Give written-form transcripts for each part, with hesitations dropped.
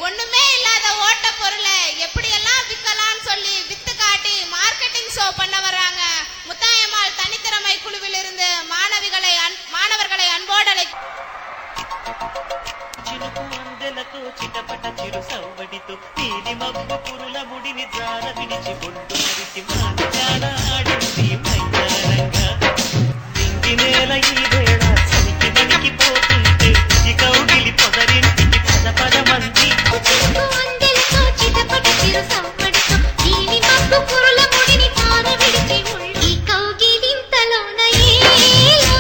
ஒண்ணுமே இல்லாத ஓட்ட பொருளை எப்படியெல்லாம் விற்கலாம்னு சொல்லி வித்து காட்டி மார்க்கெட்டிங் ஷோ பண்ண வர்றாங்க. முத்தாயம்மாள் தனித்திறமை குழுவில் இருந்து மாணவர்களை அன்போடு చినుకు చిటపట చిరు సవ్వడితో నీలి మబ్బు పురుల ముడిని జార విడిచి ఒళ్ళు మరిచి మానజాడ ఆడింది మైదానంగా నింగి నేల ఈ వేళ సనికి వణికి పోతుంటే ఈ కౌగిలి పొదరింటికి పద పద మంది చిటపట చిరు సవ్వడితో నీలి మబ్బు పురుల ముడిని జార విడిచి ఒళ్ళు ఈ కౌగిలింతలోన ఏలో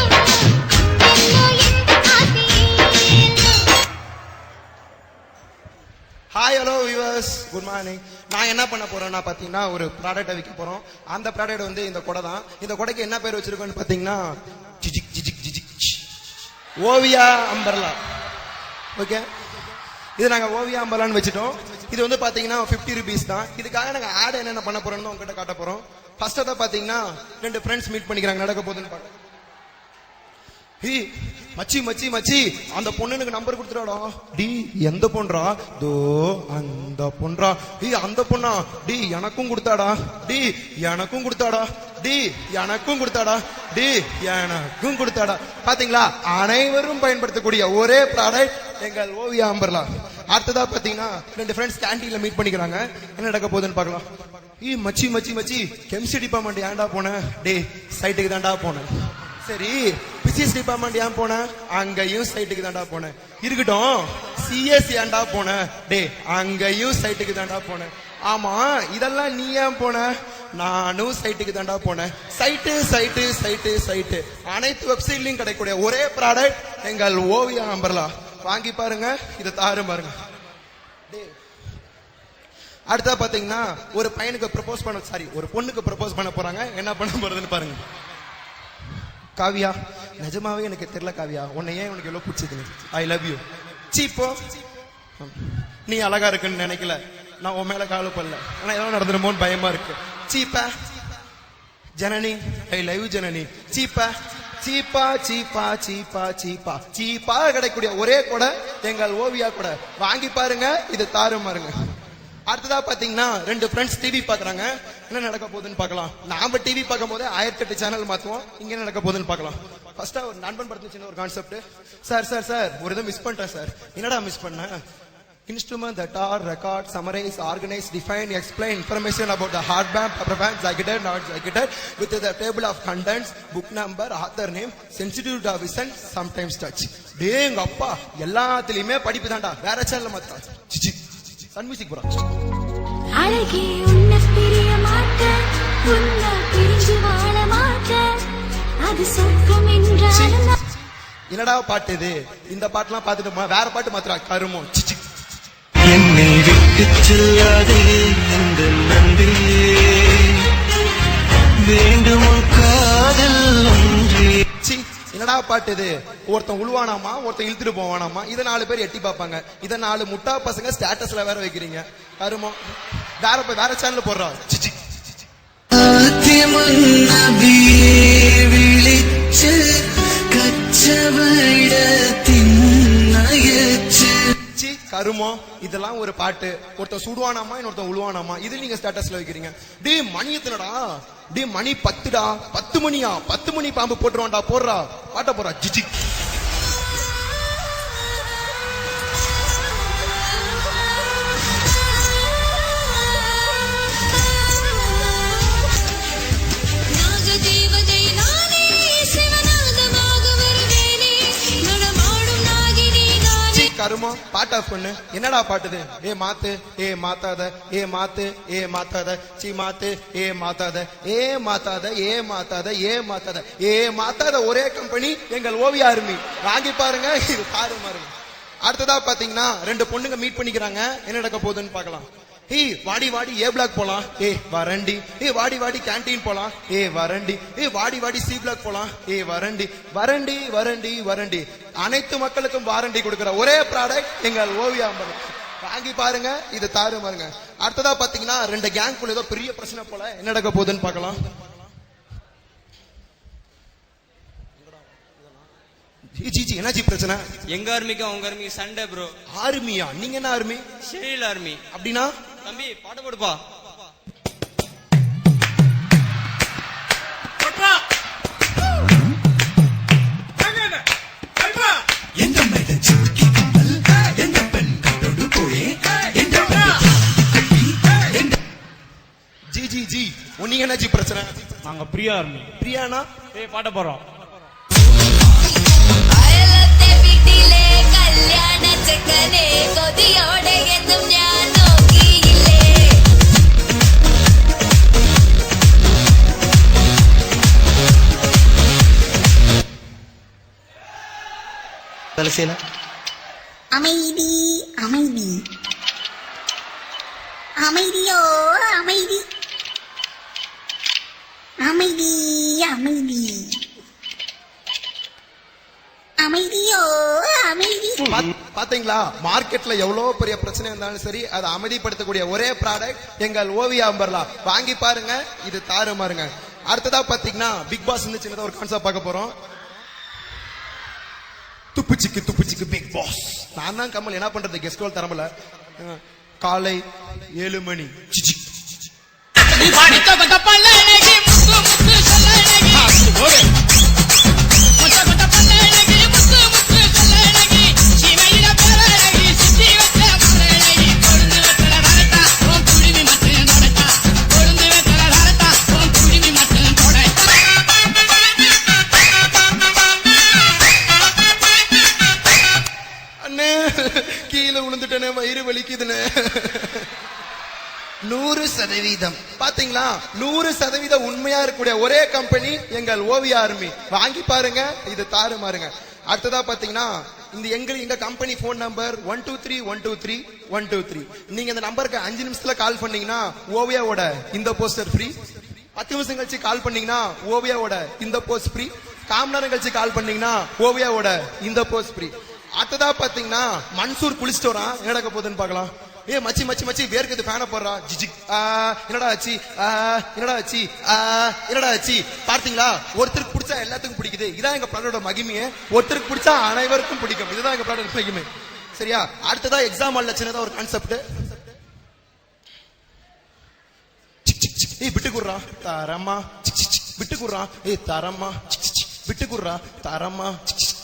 hi hello viewers, good morning. நான் என்ன பண்ண போறேன்னா பாத்தீங்கன்னா ஒரு ப்ராடக்ட்டை விற்க போறோம். அந்த ப்ராடக்ட் வந்து இந்த கொடை தான். இந்த கொடைக்கு என்ன பேர் வச்சிருக்கோம்னு பாத்தீங்கன்னா ஜிஜிக் ஜிஜிக் ஜிஜிக் ஓவியா அம்பர்லா. ஓகே, இது நாங்க ஓவியா அம்பர்லான்னு வச்சுட்டோம். இது வந்து பாத்தீங்கன்னா 50 rupees தான். இதுக்காக நாங்க ஆட் என்னென்ன பண்ண போறோம்னு உங்ககிட்ட காட்ட போறோம். ஃபர்ஸ்ட் தான் பாத்தீங்கன்னா 2 ஃப்ரெண்ட்ஸ் மீட் பண்ணிக்கிறாங்க. நடக்க போகுதுன்னு பாருங்க. மச்சி மச்சி மச்சி அந்த பொண்ணுக்கு நம்பர் கொடுத்துடாடா. டி எந்த பொண்ணா? தோ அந்த பொண்ணா. அந்த பொண்ணா? டி எனக்கும் கொடுத்தாடா. டி எனக்கும் கொடுத்தாடா. டி எனக்கும் கொடுத்தாடா. டி எனக்கும் கொடுத்தாடா. பாத்தீங்களா, அனைவரும் பயன்படுத்தக்கூடிய ஒரே ப்ராடக்ட் எங்கள் ஓவியா அம்பர்லா. அடுத்ததா பாத்தீங்கன்னா 2 ஃப்ரெண்ட்ஸ் கேண்டீன்ல மீட் பண்ணிக்கிறாங்க. என்ன நடக்க போகுதுன்னு பாக்கலாம். மச்சி மச்சி மச்சி கெமிஸ்ட்ரி டிபார்ட்மெண்ட் ஏன்டா போன? டே சைட்டுக்கு தான்டா போனேன். சரி, பிசிஎஸ் டிபார்ட்மெண்ட் ஏன் போன? அங்கேயும் சைட்டுக்கு தாண்டா போனேன். இருக்கட்டும், சிஎஸ் ஏன்டா போன? டே அங்கேயும் சைட்டுக்கு தாண்டா போனேன். ஆமா, இதெல்லாம் நீ ஏன் போன? நானும் சைட்டுக்கு தாண்டா போனேன். சைட்டு சைட்டு சைட்டு சைட்டு அனைத்து வெப்சைட்லயும் கிடைக்கக்கூடிய ஒரே ப்ராடக்ட் எங்கள் ஓவியா அம்பர்லா. வாங்கி பாருங்க, இதை தாரு பாருங்க. அடுத்தா பாத்தீங்கன்னா ஒரு பையனுக்கு ப்ரப்போஸ் பண்ண ஒரு பொண்ணுக்கு ப்ரப்போஸ் பண்ண போறாங்க. என்ன பண்ண போறதுன்னு பாருங்க. காவியா, நிஜமாவே எனக்கு தெரியல காவியா, உன்னை ஏன் உனக்கு எவ்வளவு பிடிச்சது? I love you. சீப்போ, நீ அழகா இருக்குன்னு நினைக்கல, நான் உன் மேல கால பண்ணல, ஆனா ஏதோ நடந்துருமோன்னு பயமா இருக்கு. சீப்பா Janani, I love you Janani. சீப்பா சீப்பா சீப்பா சீப்பா சீப்பா சீப்பா கிடைக்கக்கூடிய ஒரே கூட எங்கள் ஓவியா கூட. வாங்கி பாருங்க, இது தாரும் பாருங்க. அடுத்ததா பாத்தீங்கன்னா 2 ஃப்ரெண்ட்ஸ் டிவி பாக்குறாங்க. என்ன நடக்க போகுதுன்னு பார்க்கலாம். நாம டிவி பார்க்கும் போது 1008 சேனல் மாத்துவோம். இங்க நடக்க போகுதுன்னு பார்க்கலாம். ஃபர்ஸ்டா ஒரு நண்பன் படத்துல சின்ன ஒரு கான்செப்ட். சார் சார் சார் ஒரு இதை மிஸ் பண்ணிட்டேன் சார். என்னடா மிஸ் பண்ண? Instrument that are record, summarize, organize, define, explain information about the hardband, paperback, jacketed, not jacketed, with the table of contents, book number, author name, sensitive to vision, sometimes touch. டேங்க அப்பா, எல்லாத்துலயுமே படிப்பு தான்டா. வேற சேனல்ல மாத்தா. சிச்சி Sun music போறா. அழகே உன்னை பிரிய மாட்டேன், உன்னை பிரிஞ்சு வாழ மாட்டேன், அது சொர்க்கம் என்றாலும். என்னடா பாட்டு இது? இந்த பாட்டுலாம் பார்த்துட்டு வேற பாட்டு மாத்திரா கருமோ. சிச்சி என்னை விட்டு செல்லாதே இந்த நன்றியே, வேண்டும் காதல் ஒன்றே. என்னடா பாட்டு இது? ஒருத்தன் உழுவானாமா, ஒருத்தன் இழுத்துட்டு போவானாமா, இதை 4 பேர் எட்டி பார்ப்பாங்க. இதை 4 முட்டா பசங்க ஸ்டேட்டஸ்ல வேற வைக்கிறீங்க. கருமோ, வேற சேனல்ல போடுறா. சிச்சி கருமோ, இதெல்லாம் ஒரு பாட்டு. ஒருத்தன் சுடுவானாமா, இன்னொருத்தன் உழுவானாமா, இது நீங்க ஸ்டேட்டஸ்ல வைக்கிறீங்க. டே மணி எத்தனடா? டே மணி 10டா. 10 மணியா? 10 மணி பாம்பு போட்டுருவான்டா. போடுறா பாட்ட போறா. ஜிஜி கருமோ, பாட்டு ஆஃப் பண்ணு. என்னடா பாட்டுது? ஏ மாத்து, ஏ மாத்தாத, ஏ மாத்து, ஏ மாத்தாத, சி மாத்து, ஏ மாத்தாத, ஏ மாத்தாத, ஏ மாத்தாத, ஏ மாத்தாத, ஏ மாத்தாத ஒரே கம்பெனி எங்கள் ஓவியா அருமி. வாங்கி பாருங்க, இது பாரு பாருங்க. அடுத்ததா பாத்தீங்கன்னா 2 பொண்ணுங்க மீட் பண்ணிக்கிறாங்க. என்ன நடக்க போகுதுன்னு பாக்கலாம். வாடி வாடி ஏ பிளாக் போலாம். வரண்டி. வாடி வாடி கேண்டீன் போலாம். வரண்டி. வாடி வாடி சி பிளாக் போலாம். வரண்டி வரண்டி வரண்டி வரண்டி. அனைத்து மக்களுக்கும் வாரண்டி கொடுக்கிற ஒரே ப்ராடக்ட் எங்கள் ஓவியா அம்பர்லா. வாங்கி பாருங்க, இது தாரு பாருங்க. அடுத்ததா பாத்தீங்கன்னா 2 கேங் குள்ள ஏதோ பெரிய பிரச்சனை போல. என்ன நடக்க போகுதுன்னு பாக்கலாம். ஜி என்ன ஜி பிரச்சனை? எங்க ஆர்மிக்கும் அவங்க ஆர்மிக்கு சண்டை ப்ரோ. ஆர்மியா? நீங்க என்ன ஆர்மி? ஷெரீல் ஆர்மி. அப்படின்னா தம்பி பாட்டு போடுப்பா. ஜி நீங்க என்ன ஜி பிரச்சனை? நாங்க பிரியா ஆர்மி. பிரியானா? பாட்ட போறோம். അയലത്തെ വീട്ടിലെ കല്യാണ ചെക്കനെ കൊതിയോടെ എന്നും ഞാൻ നോക്കിയില്ലേ. அமைதி அமைதி அமைதியோ அமைதி அமைதி அமைதி அமைதியோ அமைதி. பாத்தீங்களா, மார்க்கெட்ல எவ்வளவு பெரிய பிரச்சனை இருந்தாலும் சரி அதை அமைதிப்படுத்தக்கூடிய ஒரே ப்ராடக்ட் எங்கள் ஓவியா அம்பர்லா. வாங்கி பாருங்க, இது தாறுமாறுங்க. அடுத்ததா பாத்தீங்கன்னா பிக் பாஸ் சின்னதா ஒரு கான்செப்ட் பார்க்க போறோம். துப்புச்சிக்கு பிக் பாஸ். நான் தான் கமல், என்ன பண்றது, கெஸ்ட் ரோல் தரமல. காலை 7 மணி கீழே விழுந்துட்டேனே, வயிறு வலிக்குதுன்னு. 100% பாத்தீங்களா, 100% உண்மையா இருக்கக்கூடிய ஒரே கம்பெனி எங்கள் ஓவியா ஆர்மி. வாங்கி பாருங்க, இது தாறுமாறுங்க. அடுத்ததா பாத்தீங்கன்னா எங்க கம்பெனி போன் நம்பர் 123123123. நீங்க இந்த நம்பருக்கு 5 நிமிஷத்துல கால் பண்ணீங்கன்னா ஓவியாவோட இந்த போஸ்டர் ஃப்ரீ. 10 நிமிஷம் கழிச்சு கால் பண்ணீங்கன்னா ஓவியாவோட இந்த போஸ்ட் ஃப்ரீ. காமநேரம் கழிச்சு கால் பண்ணீங்கன்னா ஓவியாவோட இந்த போஸ்ட் ஃப்ரீ. அடுத்ததா பாத்தீங்கன்னா மன்சூர் குளிச்சுட்டு வரான், என்ன நடக்க போகுதுன்னு பாக்கலாம். ஏ மச்சி வேர்க்குது, ஃபேனை போடுறா. ஜிஜிக் என்னடா ஆச்சு பார்த்தீங்களா, ஒருத்தருக்கு பிடிச்சா எல்லாத்துக்கும் பிடிக்குது. இதான் எங்க ப்ராடக்டோட மகிமையே. ஒருத்தருக்கு பிடிச்சா அனைவருக்கும் பிடிக்கும், இதுதான் எங்க ப்ராடக்ட் மகிமை. சரியா? அடுத்ததா எக்ஸாம் ஹால்ல சின்னதா ஒரு கான்செப்ட். விட்டுக்குறா தரமா, விட்டுக்குறா தரமா, விட்டுக்குறா தரமா,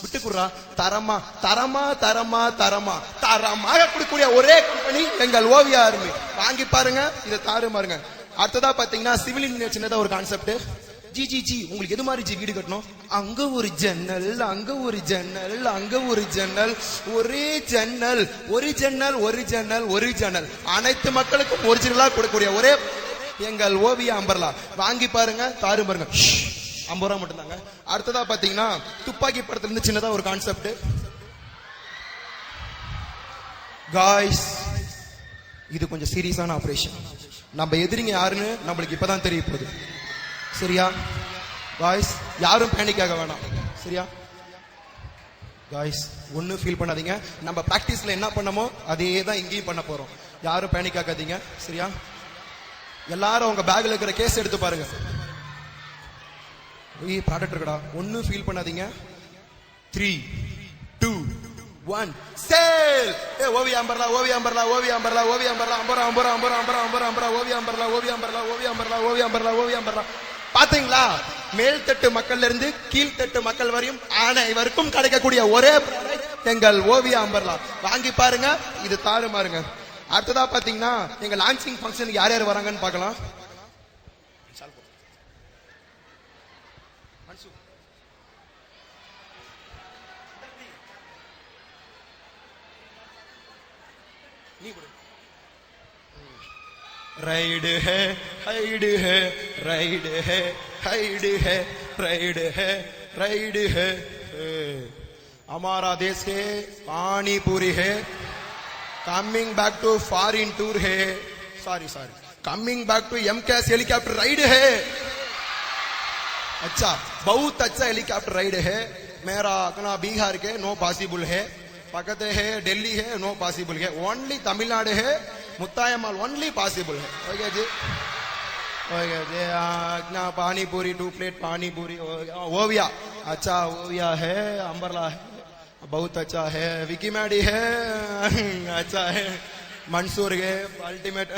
விட்டுக்குறா தரமா, தரமா தரமா தரமா தரமாக கொடுக்கக்கூடிய ஒரே கம்பெனி எங்கள் ஓவியா ஆர்மி. வாங்கி பாருங்க, இதை தாறுமாறுங்க. அடுத்ததா பாத்தீங்கன்னா சிவில் இன்ஜினியர் சின்னதா ஒரு கான்செப்ட். ஜி உங்களுக்கு எது மாதிரி வீடு கட்டணும்? அங்க ஒரு ஜன்னல், அங்க ஒரு ஜன்னல், அங்க ஒரு ஜன்னல், ஒரே ஜன்னல், ஒரு ஜன்னல், ஒரு ஜன்னல், ஒரு ஜன்னல். அனைத்து மக்களுக்கும் ஒரிஜினலா கொடுக்கக்கூடிய ஒரே எங்கள் ஓவியா அம்பர்லா. வாங்கி பாருங்க, தாறுமாறுங்க. 50 ரூபா மட்டும் தாங்க. அடுத்ததா பாத்தீங்கன்னா துப்பாக்கி படத்துல இருந்து சின்னதா ஒரு கான்செப்ட். காய்ஸ், இது கொஞ்சம் சீரியஸான ஆபரேஷன். நம்ம எதிரிங்க யாருன்னு நம்மளுக்கு இப்பதான் தெரிய போகுது. சரியா காய்ஸ்? யாரும் பேனிக் ஆக வேணாம். சரியா காய்ஸ்? ஒன்னும் ஃபீல் பண்ணாதீங்க. நம்ம பிராக்டிஸ்ல என்ன பண்ணமோ அதே தான் இங்கேயும் பண்ண போறோம். யாரும் பேனிக் ஆகாதீங்க. சரியா? எல்லாரும் உங்க பேக்ல இருக்கிற கேஸ் எடுத்து பாருங்க. ப்ராடக்ட் இருக்கடா, ஒன்னும் ஃபீல் பண்ணாதீங்க. 3, 2, 1 sale. Oviya umbrella, Oviya umbrella, Oviya umbrella, Oviya umbrella, அம்பரா அம்பரா அம்பரா அம்பரா அம்பரா அம்பரா, Oviya umbrella, Oviya umbrella, Oviya umbrella, Oviya umbrella, Oviya umbrella. பாத்தீங்களா, மேல் தட்டு மக்கள்ல இருந்து கீழ்த்தட்டு மக்கள் வரையும் அனைவருக்கும் கிடைக்கக்கூடிய ஒரே எங்கள் ஓவியா அம்பர்லா. வாங்கி பாருங்க, இது தாறுமாறுங்க. அடுத்ததா பாத்தீங்கன்னா எங்க லான்ச்சிங் ஃபங்க்ஷனுக்கு யார் யார் வராங்கன்னு பார்க்கலாம். राइड है हाइड है, राइड है हाइड है, राइड है राइड है. हमारा देश है पानी पूरी है. Coming back to foreign tour है. Sorry coming back to MKS helicopter ride है. अच्छा, बहुत अच्छा हेलीकॉप्टर राइड है. मेरा अपना बिहार के नो पॉसिबल है. पकते है दिल्ली है, नो पॉसिबल है. ओनली तमिलनाडु है, मुत्तायमाल ओनली पॉसिबल है. ओके जी, ओके जी. पानी पूरी 2 प्लेट पानी पूरी. ओविया, अच्छा ओविया है, अम्बरला है, बहुत अच्छा है, विकी मैडी है, अच्छा है, मंसूर गे अल्टीमेट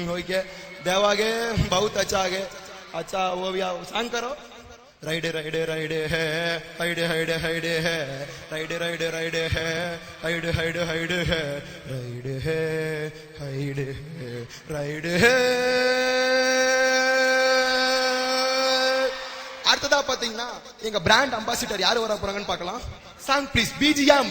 हो गया, देवा गे बहुत अच्छा गे, अच्छा वो भी आओ सांग करो। राइडे राइडे राइडे है, हाइडे हाइडे हाइडे है, राइडे राइडे राइडे है, हाइडे हाइडे हाइडे है, राइडे है हाइडे है, राइडे है। அடுத்ததா பாத்தீங்கன்னா எங்க பிராண்ட் அம்பாசிடர் யாரு வர போறாங்கன்னு பார்க்கலாம். Song please BGM.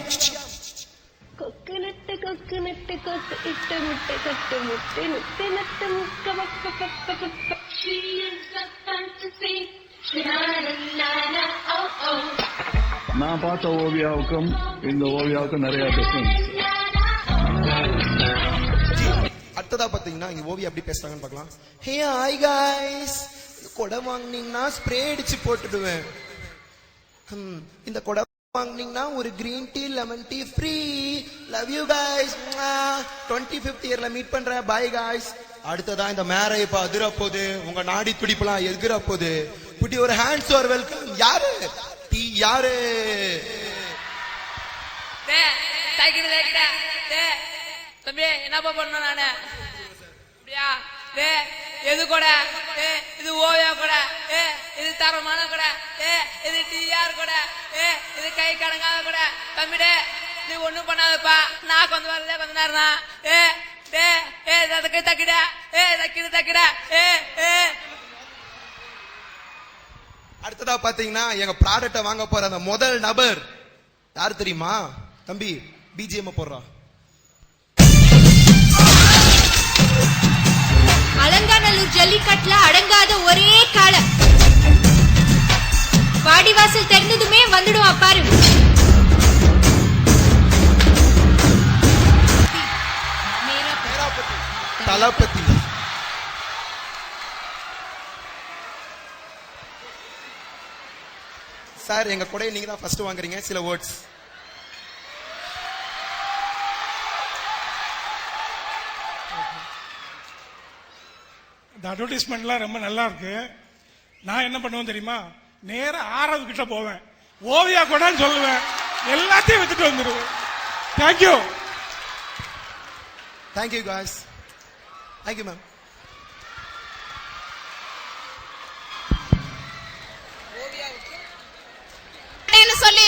கொக்கு நட்டு கொக்கு நட்டு கொக்கு இட்டு முட்டை கொட்டு முட்டை முட்டை நட்டு முக்க வக்க பப்ப பப்ப. She is a fantasy. நான் பார்த்த ஓவியாவுக்கும் இந்த ஓவியாவுக்கும் நிறைய டிஃபரன்ஸ். அடுத்ததா பாத்தீங்கன்னா இங்க ஓவியா எப்படி பேசுறாங்கன்னு பார்க்கலாம். ஹே ஹாய் गाइस, கொடை வாங்குனீங்கன்னா ஸ்ப்ரே அடிச்சு போட்டுடுவேன். இந்த கொடை வாங்குனீங்கன்னா ஒரு green tea lemon tea free. Love you guys. 25th இயர்ல மீட் பண்றேன். By guys. அடுத்ததா இந்த மேரை இப்ப அதிர போகுது, உங்க நாடி துடிப்பெல்லாம் எகிர போகுது. புட்டி ஒரு ஹேண்ட்ஸ் ஓவர் வெல்கம். யாரு டீ யாரு? தம்பி என்னப்பா பண்ணணும் நானு அப்படியா? எது கூட இது ஓவியா கூட, இது தரமான கூட, இது டிஆர் கூட, இது கை கடங்காத கூட. தம்பிடே நீ ஒண்ணும் பண்ணாதப்பா, நான் கொஞ்சம் வரதே கொஞ்ச நேரம் தான். தக்கிட தக்கிட தக்கிட. அடுத்ததா பாத்தீங்கன்னா எங்க ப்ராடக்ட வாங்க போற அந்த முதல் நபர் யாரு தெரியுமா? தம்பி பிஜிஎம் போடுறா. அலங்காநல்லூர் ஜல்லிக்கட்டுல அடங்காத ஒரே காளை. வாடிவாசல் தெரிஞ்சதுமே வந்துடுவான் பாரு. தளபதி. சார் எங்க கொடையை நீங்க தான் ஃபர்ஸ்ட் வாங்குறீங்க. சில வேர்ட்ஸ். இந்த அட்வர்டைஸ்மெண்ட்லாம் ரொம்ப நல்லா இருக்கு. நான் என்ன பண்ணுவேன் தெரியுமா? நேரா 6வது கிட்ட போவேன், ஓவியா கூடன்னு சொல்லுவேன், எல்லாத்தையும் வித்துட்டு வந்துடுவேன். Thank you. Thank you guys. Thank you ma'am. சொல்லி